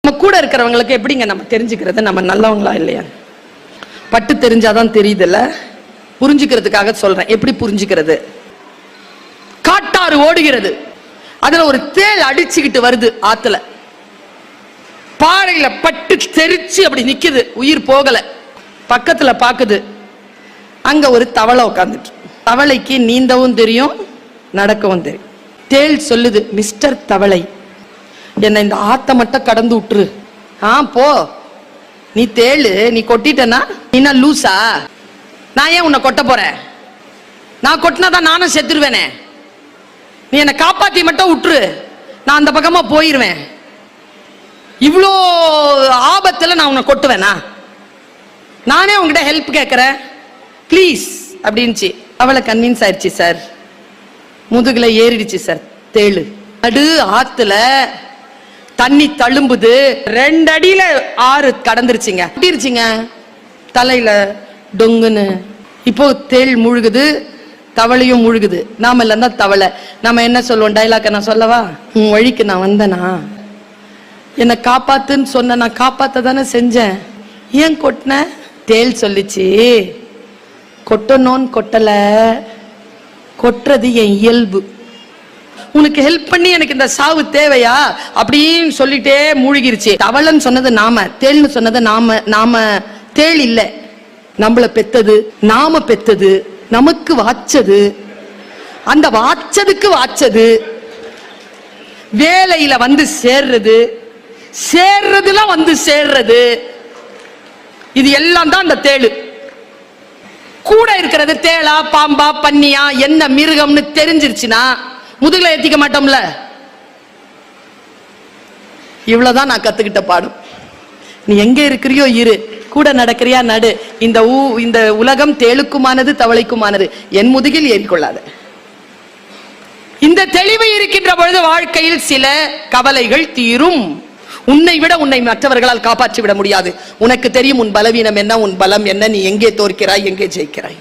நம்ம கூட இருக்கிறவங்களுக்கு எப்படிங்க நம்ம தெரிஞ்சுக்கிறது நம்ம நல்லவங்களா இல்லையா? பட்டு தெரிஞ்சாதான் தெரியுதுல்ல. புரிஞ்சுக்கிறதுக்காக சொல்றேன். எப்படி புரிஞ்சுக்கிறது? காட்டாறு ஓடுகிறது, அதுல ஒரு தேள் அடிச்சுக்கிட்டு வருது ஆத்துல. பாறையில பட்டு தெரிச்சு அப்படி நிக்குது, உயிர் போகல. பக்கத்துல பாக்குது, அங்க ஒரு தவளை உட்கார்ந்துட்டு. தவளைக்கு நீந்தவும் தெரியும், நடக்கவும் தெரியும். தேள் சொல்லுது, மிஸ்டர் தவளை, என்ன இந்த ஆத்த மட்டும் கடந்து விட்டுரு. போ, நீ தேளு, நீ கொட்டிட்டனா நீ லூசா? நான் ஏன் உன்னை கொட்ட போறேன்? நான் கொட்டினாதான் நானும் செத்துருவேனே. நீ என்னை காப்பாத்தி மட்டும் விட்டுரு, நான் அந்த பக்கமா போயிருவேன். இவ்வளோ ஆபத்துல நான் உன்னை கொட்டுவேனா? நானே உங்ககிட்ட ஹெல்ப் கேட்கிறேன், ப்ளீஸ் அப்படின்ச்சு. அவளை கன்வின்ஸ் ஆயிடுச்சு சார், முதுகுல ஏறிடுச்சு சார் தேளு. நடு ஆத்துல தண்ணி தழும்புது, 2 அடியில ஆறு கடந்துருச்சுங்க. கட்டிருச்சுங்க தலையில டொங்குன்னு. இப்போ தேள் முழுகுது, தவளையும் முழுகுது. நாம இல்ல தவளை. நாம என்ன சொல்லுவோம்? டைலாக்க நான் சொல்லவா? உன் வழிக்கு நான் வந்தனா, என்னை காப்பாத்துன்னு சொன்ன, நான் காப்பாத்த தானே செஞ்சேன், ஏன் கொட்டின? தேள் சொல்லிச்சு, கொட்டணும்னு கொட்டல, கொட்டுறது என் இயல்பு. உனக்கு ஹெல்ப் பண்ணி எனக்கு இந்த சாவு தேவையா அப்படின்னு சொல்லிட்டே மூழ்கிருச்சு. தவளைன்னு சொன்னது நாம, தேள்னு சொன்னது நாம. நாம தேள் இல்ல, நம்மள பெத்தது, நாம பெத்தது, நமக்கு வாச்சது, அந்த வாச்சதுக்கு வாச்சது, வேலையில வந்து சேர்றது, சேர்றதுல வந்து சேர்றது, இது எல்லாம் தான் அந்த தேளு. கூட இருக்கிறது தேளா பாம்பா பன்னியா என்ன மிருகம்னு தெரிஞ்சிருச்சுன்னா முதுகுல ஏத்திக்க மாட்டோம்ல. இவ்வளவுதான் நான் கத்துக்கிட்ட பாடம். நீ எங்க இருக்கிறியோ இரு, கூட நடக்கிறியா நடு. இந்த உலகம் தேளுக்குமானது, தவளைக்குமானது. என் முதுகில் ஏறிக்கொள்ளாத. இந்த தெளிவு இருக்கின்ற பொழுது வாழ்க்கையில் சில கவலைகள் தீரும். உன்னை விட உன்னை மற்றவர்களால் காப்பாற்றி விட முடியாது. உனக்கு தெரியும் உன் பலவீனம் என்ன, உன் பலம் என்ன, நீ எங்கே தோற்கிறாய், எங்கே ஜெயிக்கிறாய்.